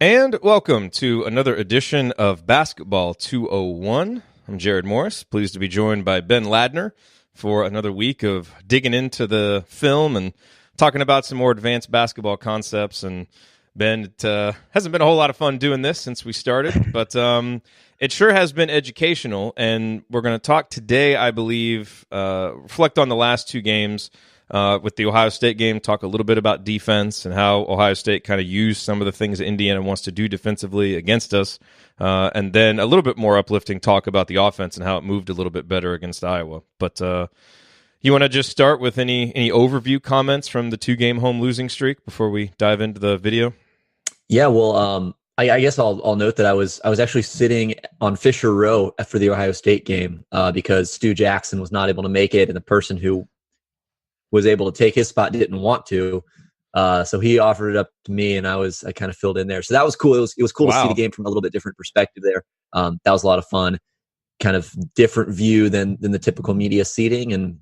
And welcome to another edition of Basketball 201. I'm Jerod Morris, pleased to be joined by Ben Ladner for another week of digging into the film and talking about some more advanced basketball concepts. And Ben, it hasn't been a whole lot of fun doing this since we started, but it sure has been educational. And we're going to talk today, I believe, reflect on the last two games. With the Ohio State game, talk a little bit about defense and how Ohio State kind of used some of the things that Indiana wants to do defensively against us. And then a little bit more uplifting talk about the offense and how it moved a little bit better against Iowa. But you want to just start with any overview comments from the two-game home losing streak before we dive into the video? Yeah, well, I guess I'll note that I was actually sitting on Fisher Row for the Ohio State game because Stu Jackson was not able to make it, and the person who was able to take his spot didn't want to, so he offered it up to me, and I kind of filled in there. So that was cool. It was cool to see the game from a little bit different perspective there. That was a lot of fun, kind of different view than the typical media seating, and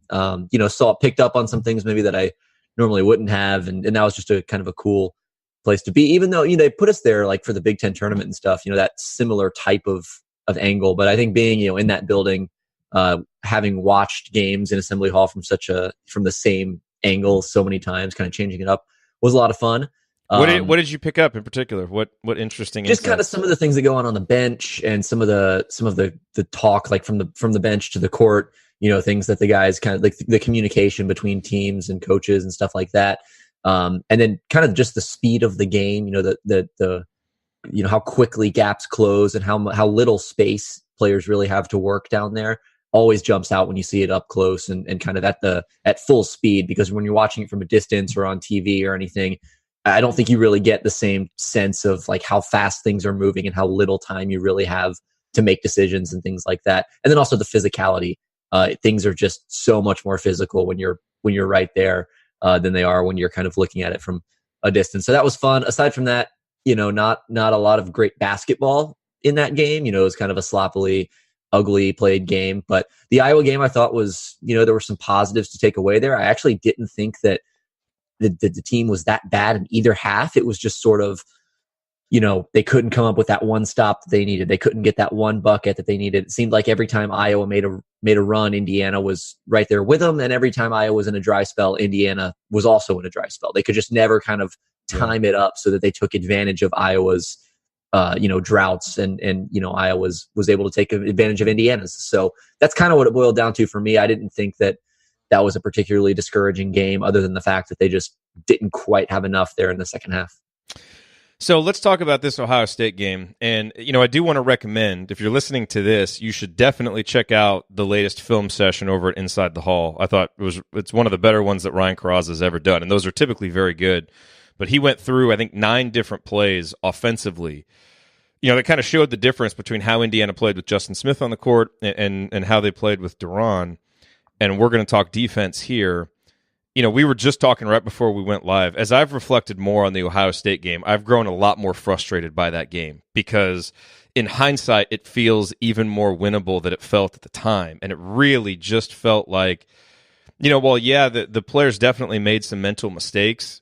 picked up on some things maybe that I normally wouldn't have, and that was just a kind of a cool place to be. Even though they put us there like for the Big Ten tournament and stuff, that similar type of angle. But I think being in that building, having watched games in Assembly Hall from the same angle so many times, kind of changing it up was a lot of fun. What did you pick up in particular? What interesting? Just insights? Kind of some of the things that go on the bench, and some of the talk like from the bench to the court. Things that the guys kind of like the communication between teams and coaches and stuff like that. And then kind of just the speed of the game. The how quickly gaps close and how little space players really have to work down there. Always jumps out when you see it up close and kind of at full speed, because when you're watching it from a distance or on TV or anything, I don't think you really get the same sense of like how fast things are moving and how little time you really have to make decisions and things like that. And then also the physicality. Things are just so much more physical when you're right there than they are when you're kind of looking at it from a distance. So that was fun. Aside from that, not a lot of great basketball in that game. It was kind of a sloppily, ugly played game. But the Iowa game, I thought was, there were some positives to take away there. I actually didn't think that the team was that bad in either half. It was just sort of, they couldn't come up with that one stop that they needed. They couldn't get that one bucket that they needed. It seemed like every time Iowa made a run, Indiana was right there with them. And every time Iowa was in a dry spell, Indiana was also in a dry spell. They could just never kind of time it up so that they took advantage of Iowa's droughts, and Iowa was able to take advantage of Indiana's. So that's kind of what it boiled down to for me. I didn't think that was a particularly discouraging game, other than the fact that they just didn't quite have enough there in the second half. So let's talk about this Ohio State game. And, I do want to recommend, if you're listening to this, you should definitely check out the latest film session over at Inside the Hall. I thought it's one of the better ones that Ryan Carrazza has ever done, and those are typically very good. But he went through, I think, 9 different plays offensively, that kind of showed the difference between how Indiana played with Justin Smith on the court and how they played with Duran. And we're going to talk defense here. We were just talking right before we went live. As I've reflected more on the Ohio State game, I've grown a lot more frustrated by that game, because in hindsight, it feels even more winnable than it felt at the time. And it really just felt like, the players definitely made some mental mistakes.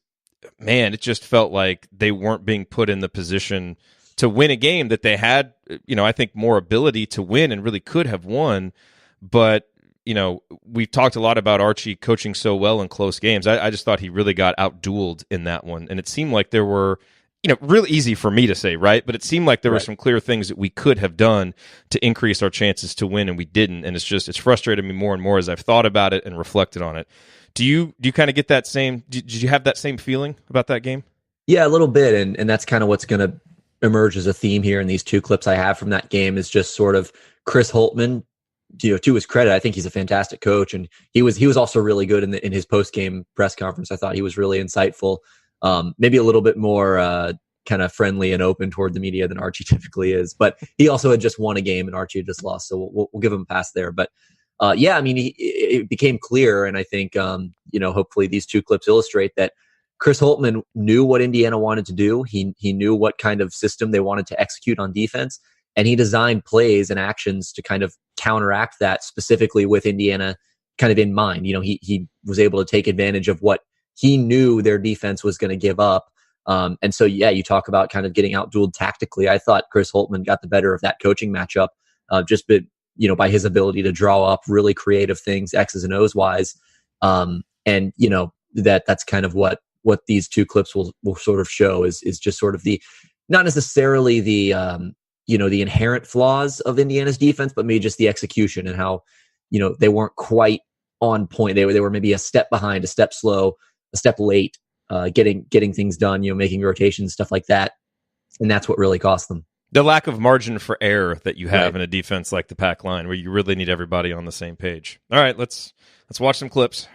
Man, it just felt like they weren't being put in the position to win a game that they had, I think more ability to win and really could have won. But, we've talked a lot about Archie coaching so well in close games. I just thought he really got outdueled in that one. And it seemed like there were, real easy for me to say, right? But it seemed like there were some clear things that we could have done to increase our chances to win, and we didn't. And it's frustrated me more and more as I've thought about it and reflected on it. Do you kind of get that same? Did you have that same feeling about that game? Yeah, a little bit, and that's kind of what's going to emerge as a theme here in these two clips I have from that game. Is just sort of Chris Holtmann. To his credit, I think he's a fantastic coach, and he was also really good in his post game press conference. I thought he was really insightful, maybe a little bit more kind of friendly and open toward the media than Archie typically is. But he also had just won a game, and Archie had just lost, so we'll give him a pass there. But it became clear, and I think hopefully these two clips illustrate that Chris Holtmann knew what Indiana wanted to do. He knew what kind of system they wanted to execute on defense, and he designed plays and actions to kind of counteract that, specifically with Indiana kind of in mind. He was able to take advantage of what he knew their defense was going to give up, And so, yeah, you talk about kind of getting outdueled tactically. I thought Chris Holtmann got the better of that coaching matchup, by his ability to draw up really creative things, X's and O's wise. And that's kind of what these two clips will sort of show is just sort of not necessarily the inherent flaws of Indiana's defense, but maybe just the execution and how, they weren't quite on point. They were maybe a step behind, a step slow, a step late, getting things done, making rotations, stuff like that. And that's what really cost them. The lack of margin for error that you have Right. in a defense like the pack line, where you really need everybody on the same page. All right, let's watch some clips.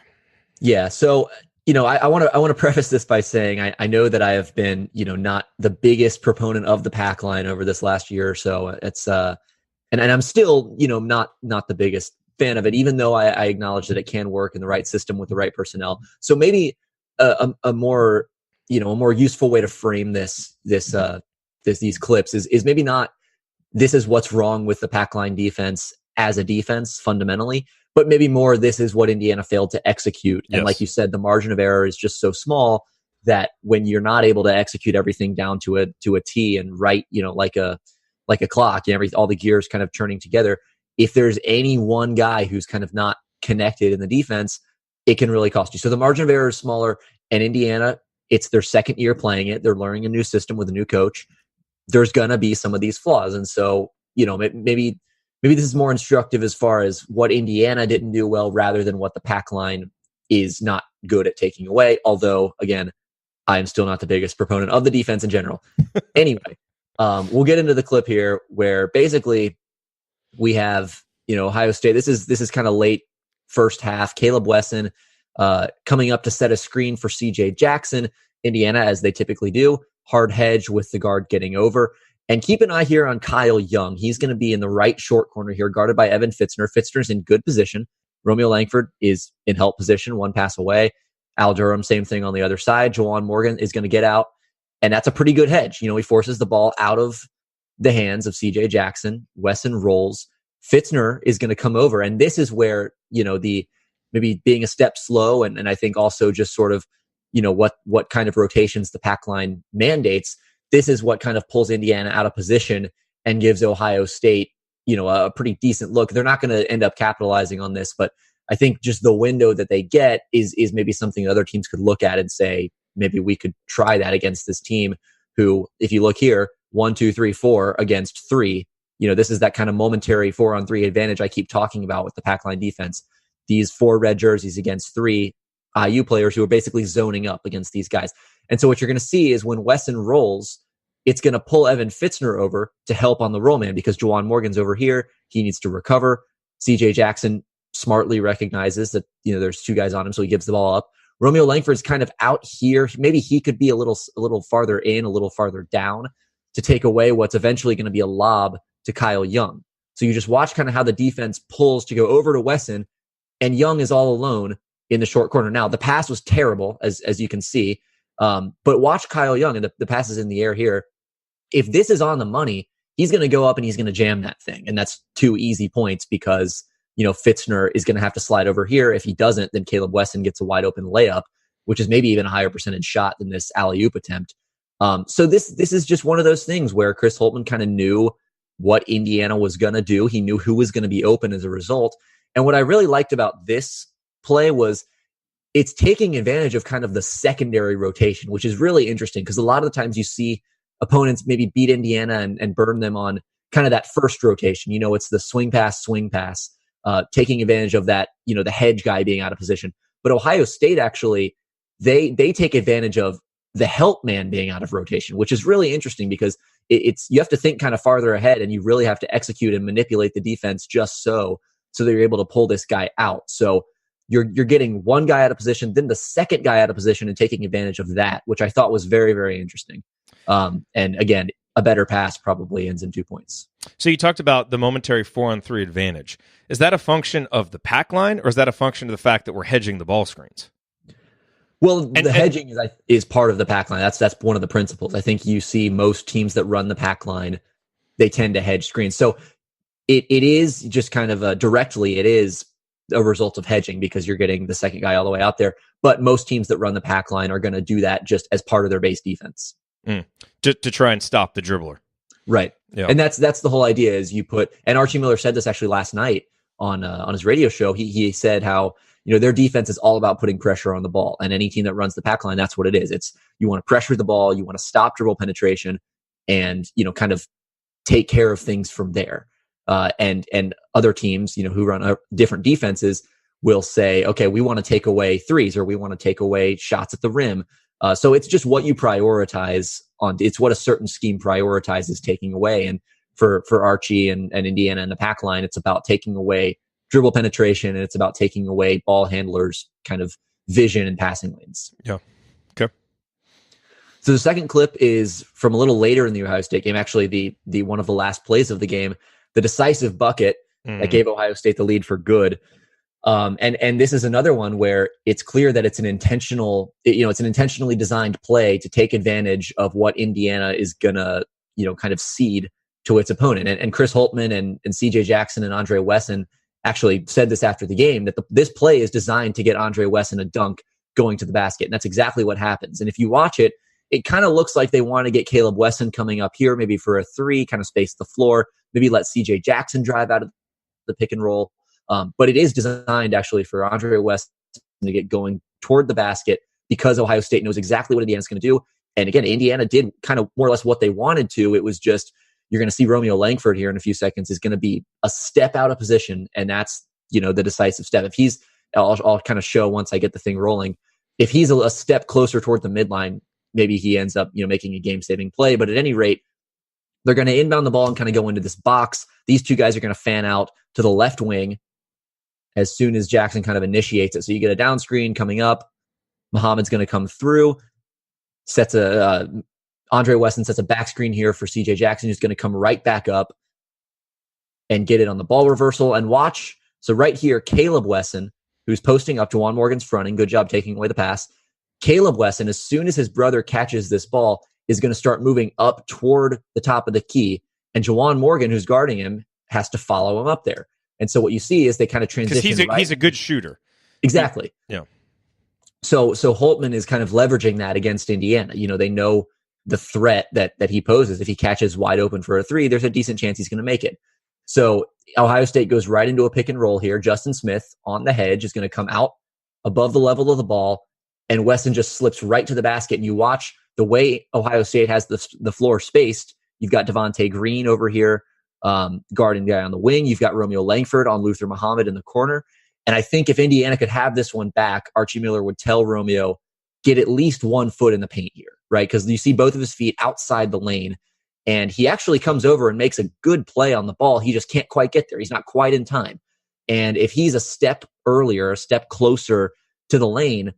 Yeah. So, I want to preface this by saying I know that I have been, not the biggest proponent of the pack line over this last year or so. It's and I'm still, not the biggest fan of it, even though I acknowledge that it can work in the right system with the right personnel. So maybe a more useful way to frame these clips is maybe not this is what's wrong with the pack line defense as a defense fundamentally, but maybe more this is what Indiana failed to execute. And Yes. like you said, the margin of error is just so small that when you're not able to execute everything down to a T and right, like a clock, all the gears kind of turning together, if there's any one guy who's kind of not connected in the defense, it can really cost you. So the margin of error is smaller, and Indiana, it's their second year playing it. They're learning a new system with a new coach. There's going to be some of these flaws. And so, maybe this is more instructive as far as what Indiana didn't do well rather than what the pack line is not good at taking away. Although, again, I'm still not the biggest proponent of the defense in general. Anyway, we'll get into the clip here where basically we have, Ohio State. This is kind of late first half. Caleb Wesson coming up to set a screen for CJ Jackson. Indiana, as they typically do, hard hedge with the guard getting over. And keep an eye here on Kyle Young. He's going to be in the right short corner here, guarded by Evan Fitzner. Fitzner's in good position. Romeo Langford is in help position, one pass away. Al Durham, same thing on the other side. Juwan Morgan is going to get out, and that's a pretty good hedge. He forces the ball out of the hands of CJ Jackson. Wesson rolls. Fitzner is going to come over, and this is where, the maybe being a step slow, and I think also just sort of, what kind of rotations the pack line mandates. This is what kind of pulls Indiana out of position and gives Ohio State, a pretty decent look. They're not going to end up capitalizing on this, but I think just the window that they get is maybe something other teams could look at and say, maybe we could try that against this team who, if you look here, 1, 2, 3, 4 against 3, this is that kind of momentary 4-on-3 advantage I keep talking about with the pack line defense. These 4 red jerseys against 3 IU players who are basically zoning up against these guys. And so what you're going to see is when Wesson rolls, it's going to pull Evan Fitzner over to help on the roll man because Juwan Morgan's over here. He needs to recover. CJ Jackson smartly recognizes that, there's 2 guys on him, so he gives the ball up. Romeo Langford's kind of out here. Maybe he could be a little farther in, a little farther down to take away what's eventually going to be a lob to Kyle Young. So you just watch kind of how the defense pulls to go over to Wesson, and Young is all alone in the short corner. Now, the pass was terrible, as you can see, but watch Kyle Young, and the pass is in the air here. If this is on the money, he's going to go up and he's going to jam that thing. And that's 2 easy points because, Fitzner is going to have to slide over here. If he doesn't, then Caleb Wesson gets a wide open layup, which is maybe even a higher percentage shot than this alley-oop attempt. So this is just one of those things where Chris Holtmann kind of knew what Indiana was going to do. He knew who was going to be open as a result. And what I really liked about this play was it's taking advantage of kind of the secondary rotation, which is really interesting because a lot of the times you see opponents maybe beat Indiana and burn them on kind of that first rotation. It's the swing pass, taking advantage of that, the hedge guy being out of position. But Ohio State actually, they take advantage of the help man being out of rotation, which is really interesting because you have to think kind of farther ahead and you really have to execute and manipulate the defense just so that you're able to pull this guy out. So you're getting one guy out of position, then the second guy out of position and taking advantage of that, which I thought was very, very interesting. And again, a better pass probably ends in 2 points. So you talked about the momentary 4-on-3 advantage. Is that a function of the pack line, or is that a function of the fact that we're hedging the ball screens? Well, the hedging is part of the pack line. That's one of the principles. I think you see most teams that run the pack line, they tend to hedge screens. So it is just kind of directly, it is a result of hedging because you're getting the second guy all the way out there. But most teams that run the pack line are going to do that just as part of their base defense. To try and stop the dribbler. Right. Yeah. And that's the whole idea is you put, and Archie Miller said this actually last night on his radio show. He said how, their defense is all about putting pressure on the ball, and any team that runs the pack line, that's what it is. It's, you want to pressure the ball, you want to stop dribble penetration, and, kind of take care of things from there. And other teams, who run different defenses will say, okay, we want to take away threes, or we want to take away shots at the rim. So it's just what you prioritize on. It's what a certain scheme prioritizes taking away. And for Archie and Indiana and the pack line, it's about taking away dribble penetration, and it's about taking away ball handlers' kind of vision and passing lanes. Yeah. Okay. So the second clip is from a little later in the Ohio State game, actually the one of the last plays of the game, the decisive bucket that gave Ohio State the lead for good. And this is another one where it's clear that it's an intentionally designed play to take advantage of what Indiana is gonna, kind of cede to its opponent. And Chris Holtmann and CJ Jackson and Andre Wesson actually said this after the game, that this play is designed to get Andre Wesson a dunk going to the basket. And that's exactly what happens. And if you watch it, it kind of looks like they want to get Caleb Wesson coming up here, maybe for a three, kind of space the floor, maybe let CJ Jackson drive out of the pick and roll. But it is designed actually for Andre Wesson to get going toward the basket, because Ohio State knows exactly what Indiana's going to do. And again, Indiana did kind of more or less what they wanted to. It was just, you're going to see Romeo Langford here in a few seconds is going to be a step out of position. And that's, the decisive step. If he's, I'll kind of show once I get the thing rolling. If he's a step closer toward the midline, maybe he ends up, making a game-saving play. But at any rate, they're going to inbound the ball and kind of go into this box. These two guys are going to fan out to the left wing as soon as Jackson kind of initiates it. So you get a down screen coming up. Muhammad's going to come through, Andre Wesson sets a back screen here for CJ Jackson, who's going to come right back up and get it on the ball reversal. And watch. So right here, Caleb Wesson, who's posting up, Juwan Morgan's fronting. Good job taking away the pass. Caleb Wesson, as soon as his brother catches this ball, is going to start moving up toward the top of the key. And Juwan Morgan, who's guarding him, has to follow him up there. And so what you see is they kind of transition. Because he's a good shooter. Exactly. Yeah. So Holtmann is kind of leveraging that against Indiana. They know the threat that he poses. If he catches wide open for a three, there's a decent chance he's going to make it. So Ohio State goes right into a pick and roll here. Justin Smith on the hedge is going to come out above the level of the ball, and Wesson just slips right to the basket. And you watch the way Ohio State has the floor spaced. You've got Devontae Green over here, guarding the guy on the wing. You've got Romeo Langford on Luther Muhammad in the corner. And I think if Indiana could have this one back, Archie Miller would tell Romeo, get at least 1 foot in the paint here, right? Because you see both of his feet outside the lane, and he actually comes over and makes a good play on the ball. He just can't quite get there. He's not quite in time. And if he's a step earlier, a step closer to the lane,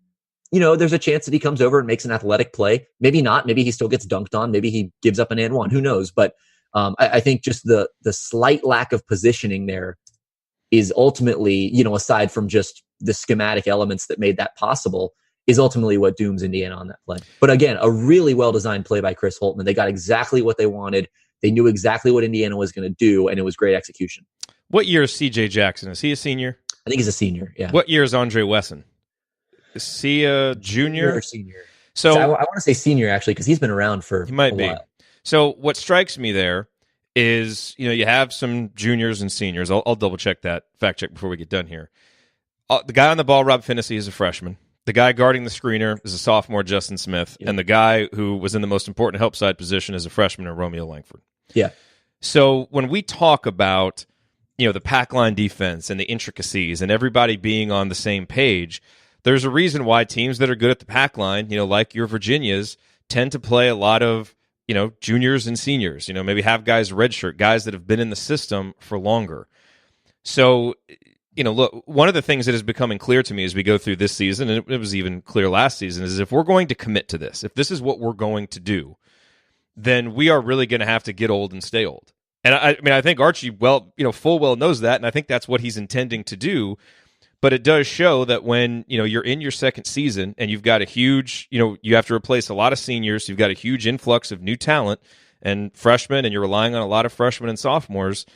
there's a chance that he comes over and makes an athletic play. Maybe not. Maybe he still gets dunked on. Maybe he gives up an and one. Who knows? But I think just the slight lack of positioning there is ultimately, aside from just the schematic elements that made that possible, is ultimately what dooms Indiana on that play. But again, a really well-designed play by Chris Holtmann. They got exactly what they wanted. They knew exactly what Indiana was going to do, and it was great execution. What year is CJ Jackson? Is he a senior? I think he's a senior, yeah. What year is Andre Wesson? Is he a junior? Or senior. So I want to say senior, actually, because he's been around for he might a be. while. So what strikes me there is, you have some juniors and seniors. I'll double check that, fact check before we get done here. The guy on the ball, Rob Finney, is a freshman. The guy guarding the screener is a sophomore, Justin Smith. Yep. And the guy who was in the most important help side position is a freshman, Romeo Langford. Yeah. So when we talk about, the pack line defense and the intricacies and everybody being on the same page, there's a reason why teams that are good at the pack line, like your Virginias, tend to play a lot of, juniors and seniors, maybe have guys redshirt, guys that have been in the system for longer. So, look, one of the things that is becoming clear to me as we go through this season, and it was even clear last season, is if we're going to commit to this, if this is what we're going to do, then we are really going to have to get old and stay old. And I think Archie, full well knows that, and I think that's what he's intending to do. But it does show that when, you're in your second season and you've got a huge, you have to replace a lot of seniors, you've got a huge influx of new talent and freshmen, and you're relying on a lot of freshmen and sophomores.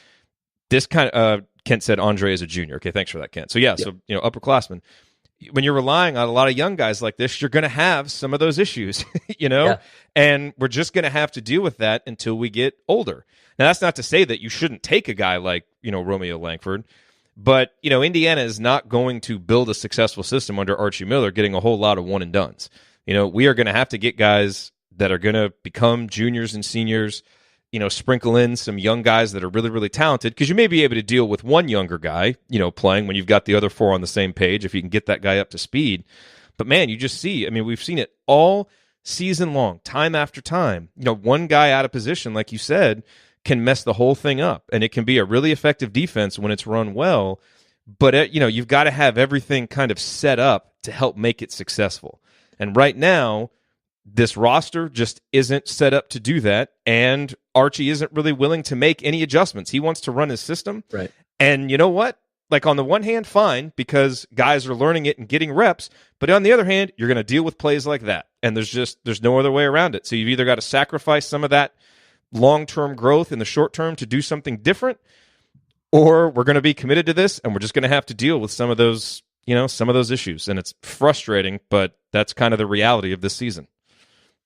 This kind of, Kent said Andre is a junior. Okay, thanks for that, Kent. So, yeah. So, upperclassmen. when you're relying on a lot of young guys like this, you're going to have some of those issues, Yeah. and we're just going to have to deal with that until we get older. Now, that's not to say that you shouldn't take a guy like, Romeo Langford, but, Indiana is not going to build a successful system under Archie Miller getting a whole lot of one and dones. We are going to have to get guys that are going to become juniors and seniors, sprinkle in some young guys that are really, really talented, because you may be able to deal with one younger guy, playing when you've got the other four on the same page, if you can get that guy up to speed. But man, you just see, we've seen it all season long, time after time. One guy out of position, like you said, can mess the whole thing up, and it can be a really effective defense when it's run well. But, you've got to have everything kind of set up to help make it successful. And right now, this roster just isn't set up to do that, and Archie isn't really willing to make any adjustments. He wants to run his system. Right. And you know what? Like, on the one hand, fine, because guys are learning it and getting reps, but on the other hand, you're going to deal with plays like that, and there's no other way around it. So you've either got to sacrifice some of that long-term growth in the short term to do something different, or we're going to be committed to this, and we're just going to have to deal with some of those, some of those issues. And it's frustrating, but that's kind of the reality of this season.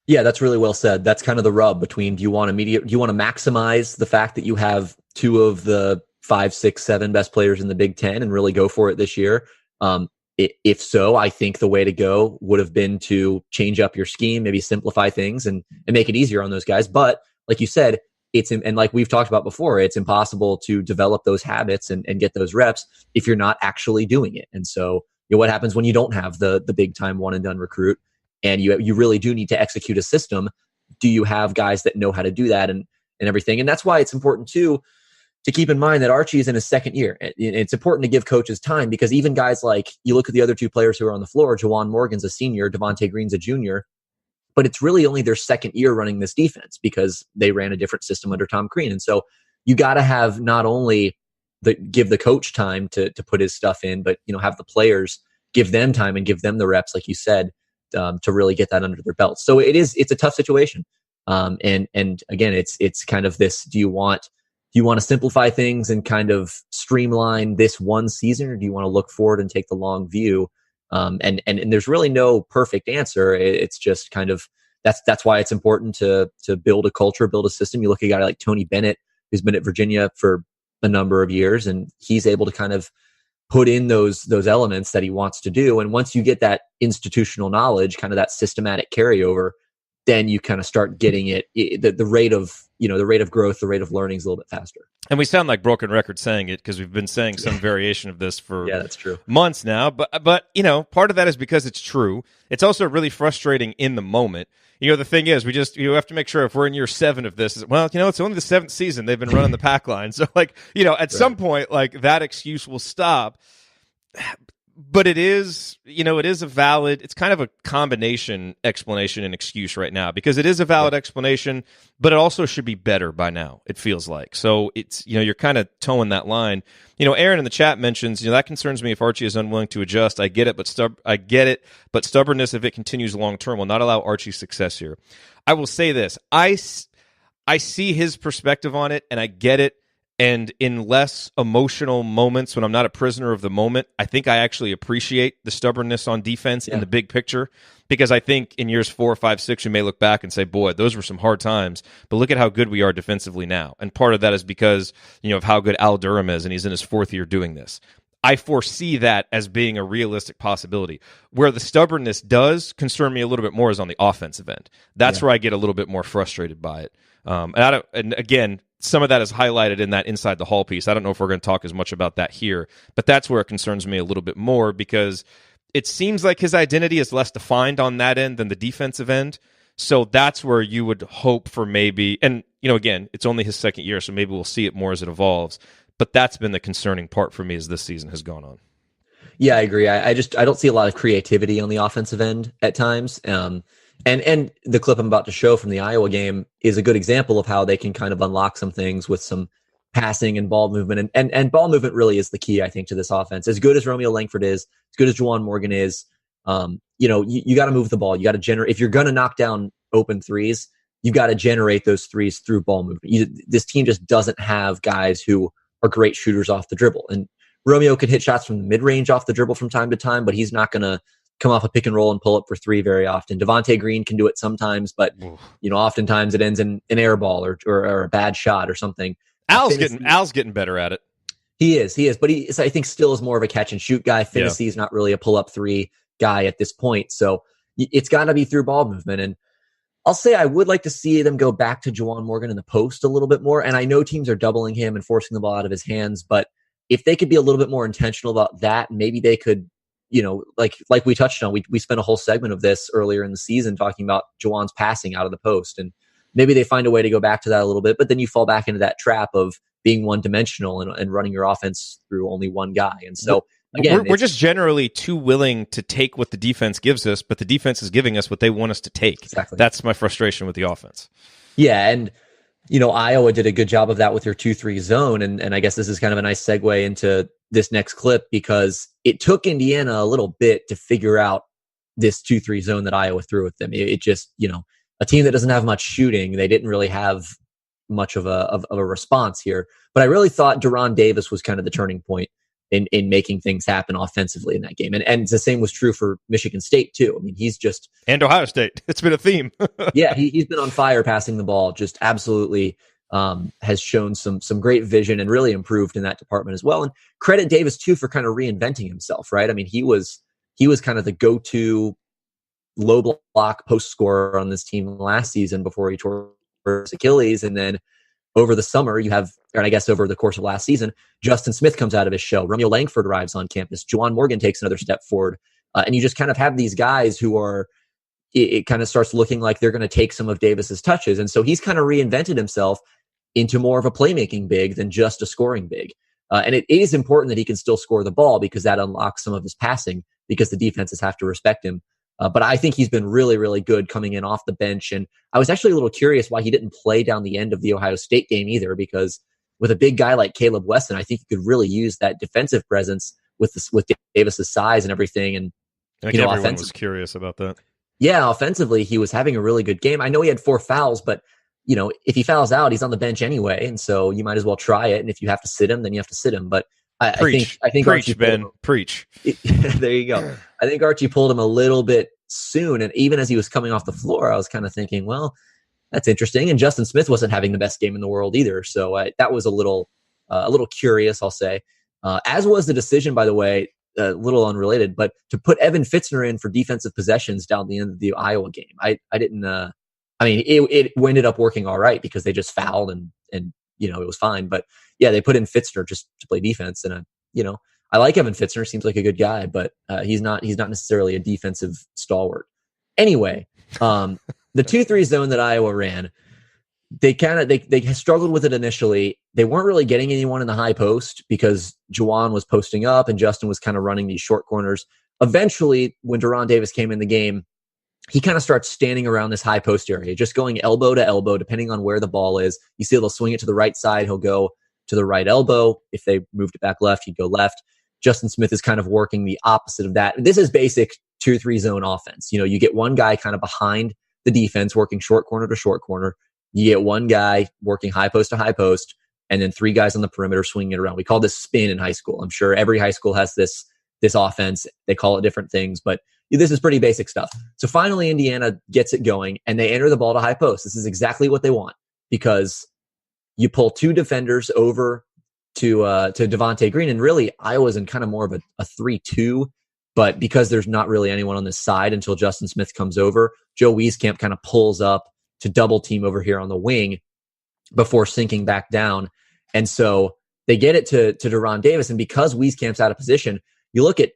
Yeah, that's really well said. That's kind of the rub between do you want to maximize the fact that you have two of the 5, 6, 7 best players in the Big Ten and really go for it this year? If so, I think the way to go would have been to change up your scheme, maybe simplify things and make it easier on those guys. But like you said, and like we've talked about before, it's impossible to develop those habits and get those reps if you're not actually doing it. And so, what happens when you don't have the big time one and done recruit? And you really do need to execute a system. Do you have guys that know how to do that and everything? And that's why it's important too to keep in mind that Archie is in his second year. It's important to give coaches time, because even guys like, you look at the other two players who are on the floor, Jawan Morgan's a senior, Devontae Green's a junior, but it's really only their second year running this defense because they ran a different system under Tom Crean. And so you got to have not only give the coach time to put his stuff in, but have the players give them time and give them the reps, like you said, to really get that under their belts. So it's a tough situation. And again, it's kind of this, do you want to simplify things and kind of streamline this one season, or do you want to look forward and take the long view? And there's really no perfect answer. It's just kind of, that's why it's important to build a culture, build a system. You look at a guy like Tony Bennett, who's been at Virginia for a number of years, and he's able to kind of put in those elements that he wants to do. And once you get that institutional knowledge, kind of that systematic carryover, then you kind of start getting the rate of growth, the rate of learning is a little bit faster. And we sound like broken records saying it, because we've been saying some variation of this for that's true. months now. But part of that is because it's true. It's also really frustrating in the moment. The thing is, you have to make sure if we're in year 7 of this, it's only the 7th season they've been running the pack line. So at some point, like, that excuse will stop. But it is a valid, it's kind of a combination explanation and excuse right now, because it is a valid explanation, but it also should be better by now, it feels like. So it's, you're kind of towing that line. Aaron in the chat mentions, that concerns me if Archie is unwilling to adjust. I get it, but stubbornness, if it continues long term, will not allow Archie's success here. I will say this. I see his perspective on it, and I get it. And in less emotional moments, when I'm not a prisoner of the moment, I think I actually appreciate the stubbornness on defense in the big picture, because I think in years 4, 5, 6, you may look back and say, boy, those were some hard times, but look at how good we are defensively now. And part of that is because, of how good Al Durham is, and he's in his 4th year doing this. I foresee that as being a realistic possibility. Where the stubbornness does concern me a little bit more is on the offensive end. That's where I get a little bit more frustrated by it. And again, some of that is highlighted in that Inside the Hall piece. I don't know if we're going to talk as much about that here, but that's where it concerns me a little bit more, because it seems like his identity is less defined on that end than the defensive end. So that's where you would hope for maybe, and again, it's only his 2nd year, so maybe we'll see it more as it evolves. But that's been the concerning part for me as this season has gone on. Yeah, I agree. I don't see a lot of creativity on the offensive end at times. And the clip I'm about to show from the Iowa game is a good example of how they can kind of unlock some things with some passing and ball movement. And ball movement really is the key, I think, to this offense. As good as Romeo Langford is, as good as Jawan Morgan is, you got to move the ball. You got to generate. If you're going to knock down open threes, you got to generate those threes through ball movement. This team just doesn't have guys who are great shooters off the dribble. And Romeo could hit shots from the mid-range off the dribble from time to time, but he's not going to come off a pick and roll and pull up for three very often. Devontae Green can do it sometimes, but oftentimes it ends in an air ball or a bad shot or something. Al's getting better at it. He is, but he I think still is more of a catch and shoot guy. Finney is not really a pull up three guy at this point, so it's got to be through ball movement. And I'll say I would like to see them go back to Juwan Morgan in the post a little bit more. And I know teams are doubling him and forcing the ball out of his hands, but if they could be a little bit more intentional about that, maybe they could, like we touched on, we spent a whole segment of this earlier in the season talking about Juwan's passing out of the post, and maybe they find a way to go back to that a little bit, but then you fall back into that trap of being one-dimensional and running your offense through only one guy. And so, again, we're just generally too willing to take what the defense gives us, but the defense is giving us what they want us to take. Exactly. That's my frustration with the offense. Yeah, and Iowa did a good job of that with their 2-3 zone, and I guess this is kind of a nice segue into this next clip, because it took Indiana a little bit to figure out this 2-3 zone that Iowa threw at them. It just, a team that doesn't have much shooting, they didn't really have much of a response here. But I really thought Deron Davis was kind of the turning point in making things happen offensively in that game. And the same was true for Michigan State too. I mean, he's just... And Ohio State. It's been a theme. Yeah, he's been on fire passing the ball, just absolutely has shown some great vision and really improved in that department as well. And credit Davis too for kind of reinventing himself, right? I mean, he was kind of the go-to low block post scorer on this team last season before he tore his Achilles. And then over the summer, over the course of last season, Justin Smith comes out of his shell. Romeo Langford arrives on campus. Juwan Morgan takes another step forward. And you just kind of have these guys who are, it kind of starts looking like they're going to take some of Davis's touches. And so he's kind of reinvented himself into more of a playmaking big than just a scoring big. And it is important that he can still score the ball, because that unlocks some of his passing, because the defenses have to respect him. But I think he's been really, really good coming in off the bench. And I was actually a little curious why he didn't play down the end of the Ohio State game either, because with a big guy like Caleb Wesson, I think he could really use that defensive presence with Davis's size and everything. And I think everyone was curious about that. Yeah, offensively, he was having a really good game. I know he had 4 fouls, but if he fouls out, he's on the bench anyway, and so you might as well try it. And if you have to sit him, then you have to sit him. But I think preach, Ben, preach. There you go. I think Archie pulled him a little bit soon, and even as he was coming off the floor, I was kind of thinking, well, that's interesting. And Justin Smith wasn't having the best game in the world either, so that was a little curious, I'll say. As was the decision, by the way, a little unrelated, but to put Evan Fitzner in for defensive possessions down the end of the Iowa game. I didn't. It ended up working all right because they just fouled and it was fine. But yeah, they put in Fitzner just to play defense, and I like Evan Fitzner. Seems like a good guy, but he's not necessarily a defensive stalwart. Anyway, the 2-3 zone that Iowa ran, they struggled with it initially. They weren't really getting anyone in the high post because Juwan was posting up and Justin was kind of running these short corners. Eventually, when Deron Davis came in the game, he kind of starts standing around this high post area, just going elbow to elbow, depending on where the ball is. You see they'll swing it to the right side. He'll go to the right elbow. If they moved it back left, he'd go left. Justin Smith is kind of working the opposite of that. This is basic 2-3 zone offense. You get one guy kind of behind the defense, working short corner to short corner. You get one guy working high post to high post, and then 3 guys on the perimeter swinging it around. We call this spin in high school. I'm sure every high school has this offense. They call it different things, but this is pretty basic stuff. So finally, Indiana gets it going, and they enter the ball to high post. This is exactly what they want, because you pull 2 defenders over to Devontae Green, and really Iowa's in kind of more of a 3-2, but because there's not really anyone on this side until Justin Smith comes over, Joe Wieskamp kind of pulls up to double team over here on the wing before sinking back down. And so they get it to Deron Davis, and because Wieskamp's out of position, you look at,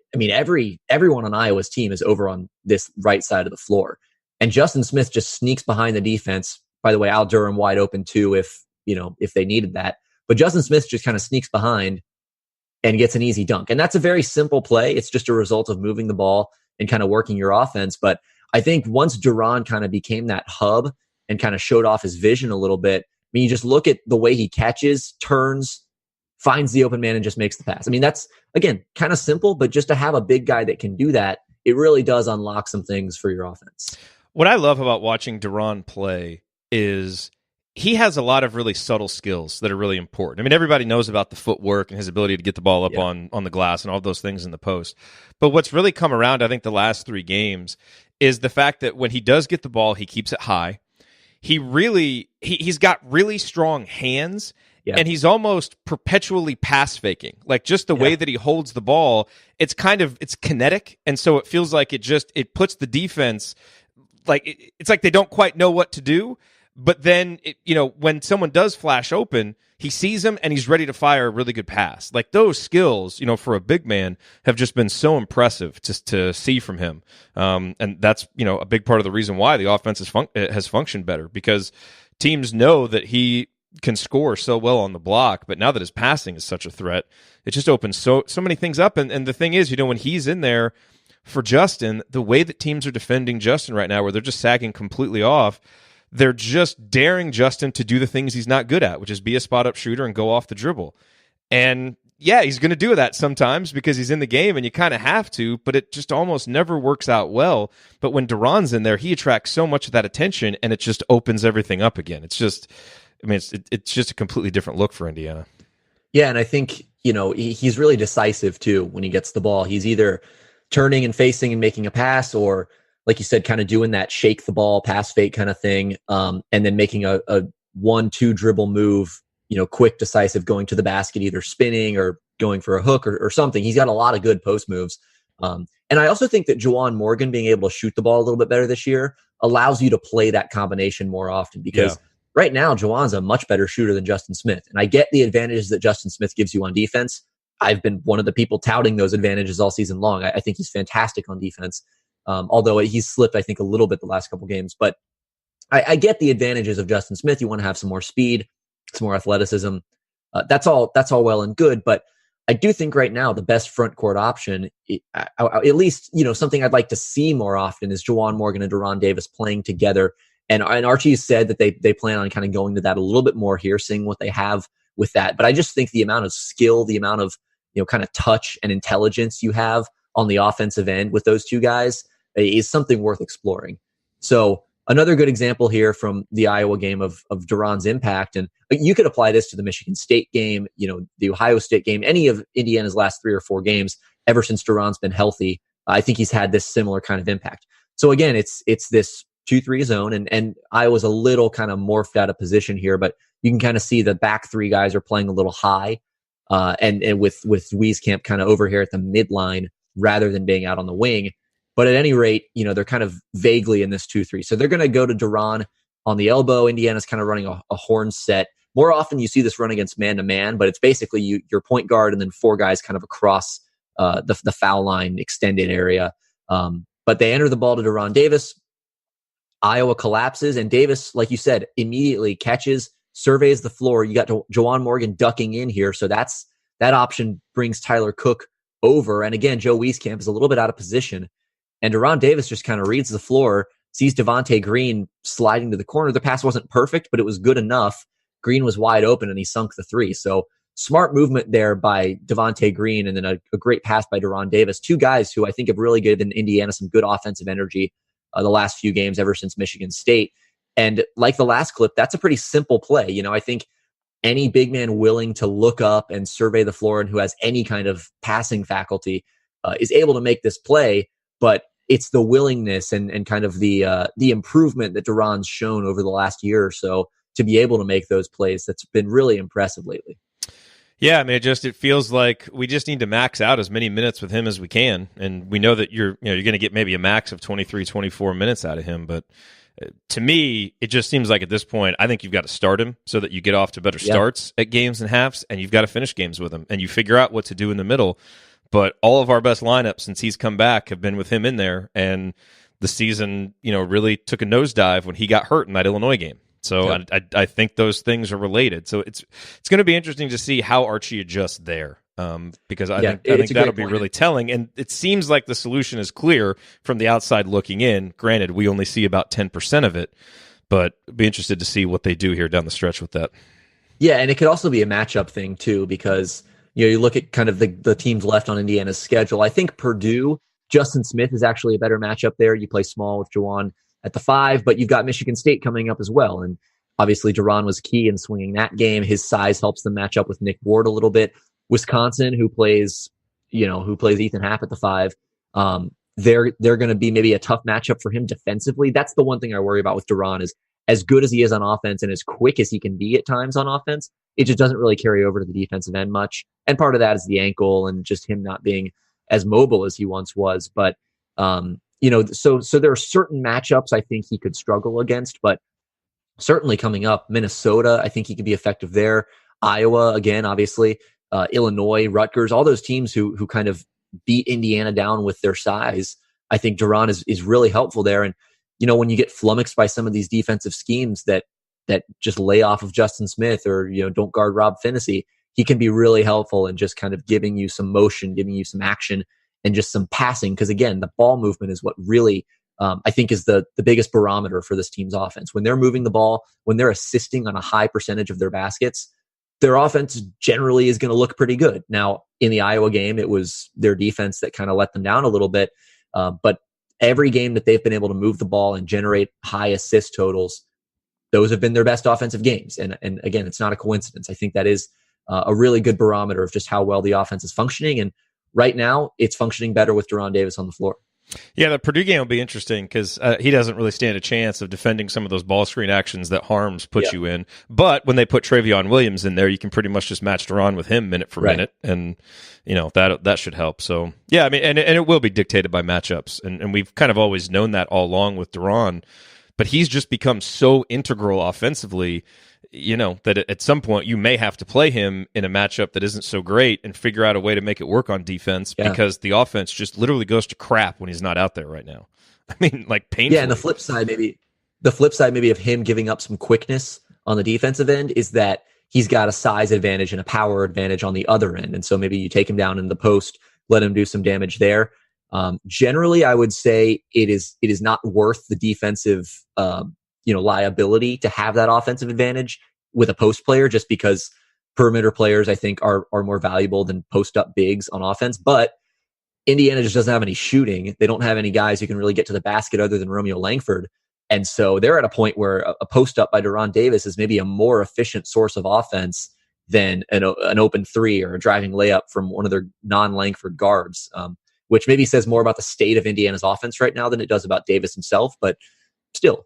everyone on Iowa's team is over on this right side of the floor. And Justin Smith just sneaks behind the defense. By the way, Al Durham wide open too if they needed that. But Justin Smith just kind of sneaks behind and gets an easy dunk. And that's a very simple play. It's just a result of moving the ball and kind of working your offense. But I think once Deron kind of became that hub and kind of showed off his vision a little bit, you just look at the way he catches, turns, finds the open man, and just makes the pass. That's, again, kind of simple, but just to have a big guy that can do that, it really does unlock some things for your offense. What I love about watching Deron play is he has a lot of really subtle skills that are really important. I mean, everybody knows about the footwork and his ability to get the ball up on the glass and all those things in the post. But what's really come around, I think, the last 3 games is the fact that when he does get the ball, he keeps it high. He's got really strong hands, and he's almost perpetually pass faking. Like just the way that he holds the ball, it's kinetic, and so it feels like it puts the defense like it's like they don't quite know what to do. But then, when someone does flash open, he sees him and he's ready to fire a really good pass. Like those skills, for a big man have just been so impressive to see from him. And that's, a big part of the reason why the offense has functioned better, because teams know that he can score so well on the block. But now that his passing is such a threat, it just opens so many things up. And the thing is, when he's in there for Justin, the way that teams are defending Justin right now, where they're just sagging completely off, they're just daring Justin to do the things he's not good at, which is be a spot-up shooter and go off the dribble. And, he's going to do that sometimes because he's in the game and you kind of have to, but it just almost never works out well. But when Duran's in there, he attracts so much of that attention and it just opens everything up again. It's just, it's just a completely different look for Indiana. Yeah, and I think, he's really decisive, too, when he gets the ball. He's either turning and facing and making a pass, or like you said, kind of doing that shake the ball, pass fake kind of thing, and then making a 1-2 dribble move, quick, decisive, going to the basket, either spinning or going for a hook or something. He's got a lot of good post moves. And I also think that Juwan Morgan being able to shoot the ball a little bit better this year allows you to play that combination more often, because right now Juwan's a much better shooter than Justin Smith. And I get the advantages that Justin Smith gives you on defense. I've been one of the people touting those advantages all season long. I think he's fantastic on defense. Although he's slipped, I think, a little bit the last couple games. But I get the advantages of Justin Smith. You want to have some more speed, some more athleticism. That's all well and good. But I do think right now the best front court option, at least something I'd like to see more often, is Juwan Morgan and Deron Davis playing together. And Archie said that they plan on kind of going to that a little bit more here, seeing what they have with that. But I just think the amount of skill, the amount of kind of touch and intelligence you have on the offensive end with those two guys is something worth exploring. So another good example here from the Iowa game of Duran's impact, and you could apply this to the Michigan State game, the Ohio State game, any of Indiana's last 3 or 4 games ever since Duran's been healthy. I think he's had this similar kind of impact. So again, it's this 2-3 zone, and Iowa's a little kind of morphed out of position here, but you can kind of see the back 3 guys are playing a little high, and with Wieskamp kind of over here at the midline rather than being out on the wing. But at any rate, they're kind of vaguely in this 2-3. So they're going to go to Duran on the elbow. Indiana's kind of running a horn set. More often you see this run against man-to-man, but it's basically your point guard and then 4 guys kind of across the foul line extended area. But they enter the ball to Deron Davis. Iowa collapses, and Davis, like you said, immediately catches, surveys the floor. You got Juwan Morgan ducking in here, so that option brings Tyler Cook over. And again, Joe Wieskamp is a little bit out of position. And Deron Davis just kind of reads the floor, sees Devontae Green sliding to the corner. The pass wasn't perfect, but it was good enough. Green was wide open, and he sunk the 3. So smart movement there by Devontae Green, and then a great pass by Deron Davis. 2 guys who I think have really given Indiana some good offensive energy the last few games ever since Michigan State. And like the last clip, that's a pretty simple play. I think any big man willing to look up and survey the floor and who has any kind of passing faculty is able to make this play. But it's the willingness and kind of the improvement that Duran's shown over the last year or so to be able to make those plays that's been really impressive lately. Yeah, it feels like we just need to max out as many minutes with him as we can, and we know that you're going to get maybe a max of 23, 24 minutes out of him. But to me, it just seems like at this point, I think you've got to start him so that you get off to better starts at games and halves, and you've got to finish games with him, and you figure out what to do in the middle. But all of our best lineups since he's come back have been with him in there, and the season, really took a nosedive when he got hurt in that Illinois game. So I think those things are related. So it's going to be interesting to see how Archie adjusts there, because I think that'll be really telling. And it seems like the solution is clear from the outside looking in. Granted, we only see about 10% of it, but be interested to see what they do here down the stretch with that. Yeah, and it could also be a matchup thing too, because you look at kind of the teams left on Indiana's schedule. I think Purdue, Justin Smith is actually a better matchup there. You play small with Juwan at the 5, but you've got Michigan State coming up as well. And Obviously, Jerod was key in swinging that game. His size helps them match up with Nick Ward a little bit. Wisconsin, who plays Ethan Happ at the 5, they're going to be maybe a tough matchup for him defensively. That's the one thing I worry about with Jerod is as good as he is on offense and as quick as he can be at times on offense, it just doesn't really carry over to the defensive end much. And part of that is the ankle and just him not being as mobile as he once was. But, so there are certain matchups I think he could struggle against, but certainly coming up, Minnesota, I think he could be effective there. Iowa, again, obviously, Illinois, Rutgers, all those teams who kind of beat Indiana down with their size. I think Jerod is really helpful there. And, when you get flummoxed by some of these defensive schemes that just lay off of Justin Smith or, don't guard Rob Finney, he can be really helpful in just kind of giving you some motion, giving you some action and just some passing. Because again, the ball movement is what really, I think is the biggest barometer for this team's offense. When they're moving the ball, when they're assisting on a high percentage of their baskets, their offense generally is going to look pretty good. Now, in the Iowa game, it was their defense that kind of let them down a little bit. But every game that they've been able to move the ball and generate high assist totals, those have been their best offensive games. And again, it's not a coincidence. I think that is a really good barometer of just how well the offense is functioning. And right now, it's functioning better with Deron Davis on the floor. Yeah, the Purdue game will be interesting because he doesn't really stand a chance of defending some of those ball screen actions that Harms puts you in. But when they put Travion Williams in there, you can pretty much just match Deron with him minute for minute, and that should help. So yeah, I mean, and it will be dictated by matchups, and we've kind of always known that all along with Deron. But he's just become so integral offensively, that at some point you may have to play him in a matchup that isn't so great and figure out a way to make it work on defense because the offense just literally goes to crap when he's not out there right now. I mean, like painfully. Yeah, and the flip side maybe of him giving up some quickness on the defensive end is that he's got a size advantage and a power advantage on the other end. And so maybe you take him down in the post, let him do some damage there. Generally, I would say it is not worth the defensive liability to have that offensive advantage with a post player, just because perimeter players, I think, are more valuable than post up bigs on offense. But Indiana just doesn't have any shooting. They don't have any guys who can really get to the basket other than Romeo Langford. And so they're at a point where a post up by Deron Davis is maybe a more efficient source of offense than an open three or a driving layup from one of their non-Langford guards, which maybe says more about the state of Indiana's offense right now than it does about Davis himself. But still.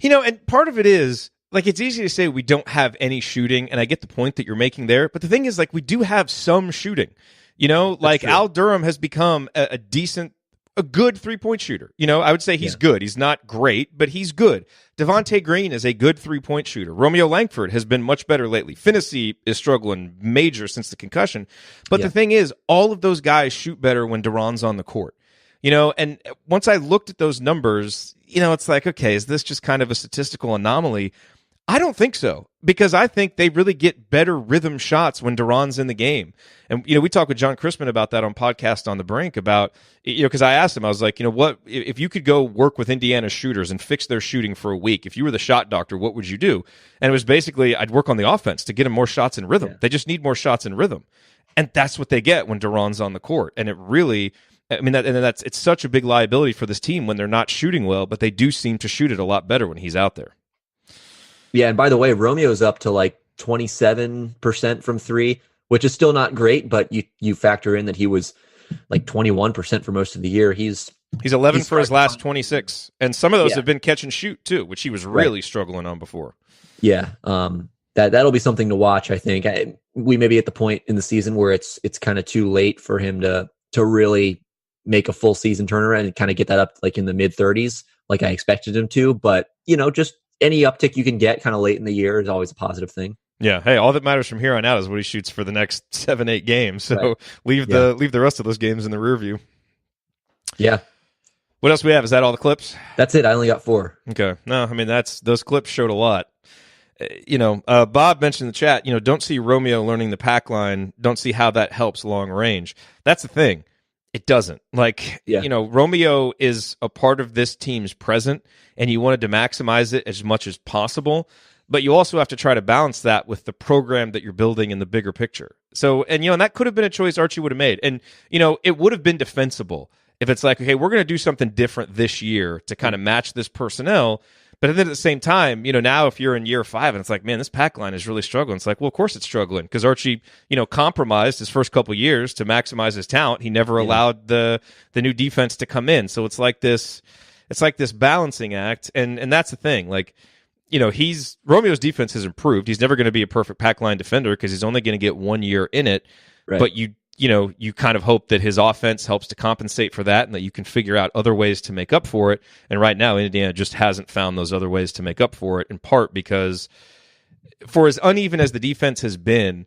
And part of it is, like, it's easy to say we don't have any shooting, and I get the point that you're making there, but the thing is, like, we do have some shooting. Like Al Durham has become a good three-point shooter. I would say he's good. He's not great, but he's good. Devontae Green is a good three-point shooter. Romeo Langford has been much better lately. Finney is struggling major since the concussion. But the thing is, all of those guys shoot better when Deron's on the court. And once I looked at those numbers, it's like, okay, is this just kind of a statistical anomaly? I don't think so, because I think they really get better rhythm shots when Deron's in the game. And, we talked with John Chrisman about that on Podcast on the Brink about, because I asked him, I was like, what, if you could go work with Indiana shooters and fix their shooting for a week, if you were the shot doctor, what would you do? And it was basically, I'd work on the offense to get them more shots in rhythm. Yeah. They just need more shots in rhythm. And that's what they get when Deron's on the court. And it really, it's such a big liability for this team when they're not shooting well, but they do seem to shoot it a lot better when he's out there. Yeah, and by the way, Romeo's up to like 27% from three, which is still not great, but you factor in that he was like 21% for most of the year. He's 11 for his last 26, and some of those have been catch and shoot too, which he was really struggling on before. Yeah, that'll be something to watch. I think we may be at the point in the season where it's kind of too late for him to really make a full season turnaround and kind of get that up like in the mid 30s, like I expected him to. But just any uptick you can get kind of late in the year is always a positive thing. Yeah. Hey, all that matters from here on out is what he shoots for the next 7-8 games. So leave the rest of those games in the rear view. Yeah. What else we have? Is that all the clips? That's it. I only got 4. Okay. No, those clips showed a lot. Bob mentioned in the chat, don't see Romeo learning the pack line. Don't see how that helps long range. That's the thing. It doesn't. Romeo is a part of this team's present, and you wanted to maximize it as much as possible, but you also have to try to balance that with the program that you're building in the bigger picture. So, and that could have been a choice Archie would have made. And, it would have been defensible if it's like, okay, we're going to do something different this year to kind of match this personnel, But then at the same time, now if you're in year 5 and it's like, man, this pack line is really struggling. It's like, well, of course it's struggling because Archie, compromised his first couple years to maximize his talent. He never allowed the new defense to come in. So it's like this balancing act. And that's the thing. Like, Romeo's defense has improved. He's never going to be a perfect pack line defender because he's only going to get 1 year in it. Right. But you kind of hope that his offense helps to compensate for that and that you can figure out other ways to make up for it. And right now, Indiana just hasn't found those other ways to make up for it, in part because for as uneven as the defense has been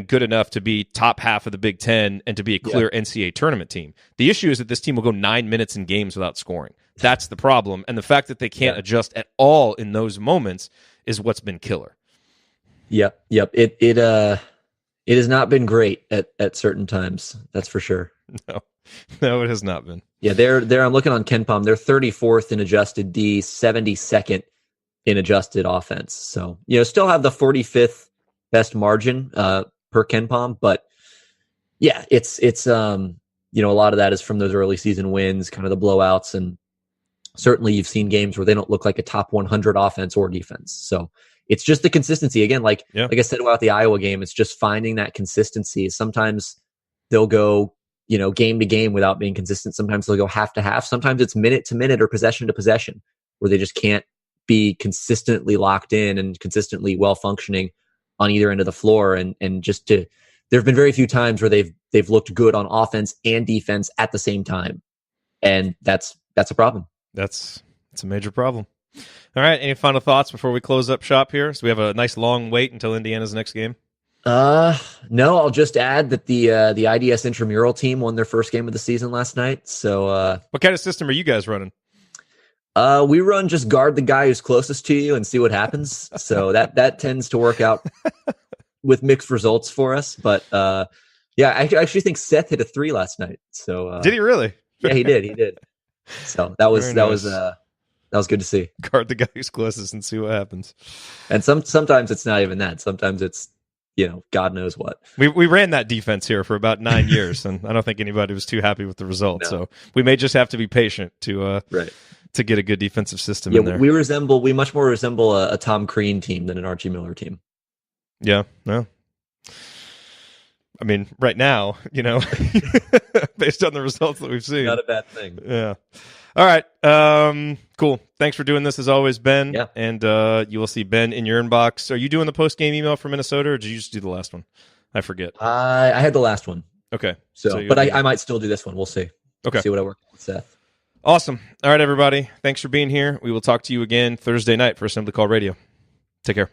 good enough to be top half of the Big Ten and to be a clear NCAA tournament team. The issue is that this team will go 9 minutes in games without scoring. That's the problem. And the fact that they can't adjust at all in those moments is what's been killer. Yep. It has not been great at certain times. That's for sure. No, it has not been. Yeah, they're I'm looking on KenPom. They're 34th in adjusted D, 72nd in adjusted offense. So, still have the 45th best margin per KenPom, but yeah, it's a lot of that is from those early season wins, kind of the blowouts, and certainly you've seen games where they don't look like a top 100 offense or defense. So it's just the consistency again. Like I said about the Iowa game, it's just finding that consistency. Sometimes they'll go, game to game without being consistent. Sometimes they'll go half to half. Sometimes it's minute to minute or possession to possession where they just can't be consistently locked in and consistently well functioning on either end of the floor. And there have been very few times where they've looked good on offense and defense at the same time. And that's a problem. It's a major problem. All right. Any final thoughts before we close up shop here? So we have a nice long wait until Indiana's next game. No, I'll just add that the IDS intramural team won their first game of the season last night. So, what kind of system are you guys running? We run just guard the guy who's closest to you and see what happens. So that tends to work out with mixed results for us. But I actually think Seth hit a 3 last night. So did he really? Yeah, he did. So that was good to see. Guard the guy who's closest and see what happens. And sometimes it's not even that. Sometimes it's God knows what. We ran that defense here for about 9 years, and I don't think anybody was too happy with the result. No. So we may just have to be patient to get a good defensive system in there. We much more resemble a Tom Crean team than an Archie Miller team. Yeah, no. I mean, right now, based on the results that we've seen. Not a bad thing. Yeah. All right. Cool. Thanks for doing this as always, Ben. Yeah. And you will see Ben in your inbox. Are you doing the post-game email for Minnesota, or did you just do the last one? I forget. I had the last one. Okay. So but I might still do this one. We'll see. Okay. See what I work with Seth. Awesome. All right, everybody. Thanks for being here. We will talk to you again Thursday night for Assembly Call Radio. Take care.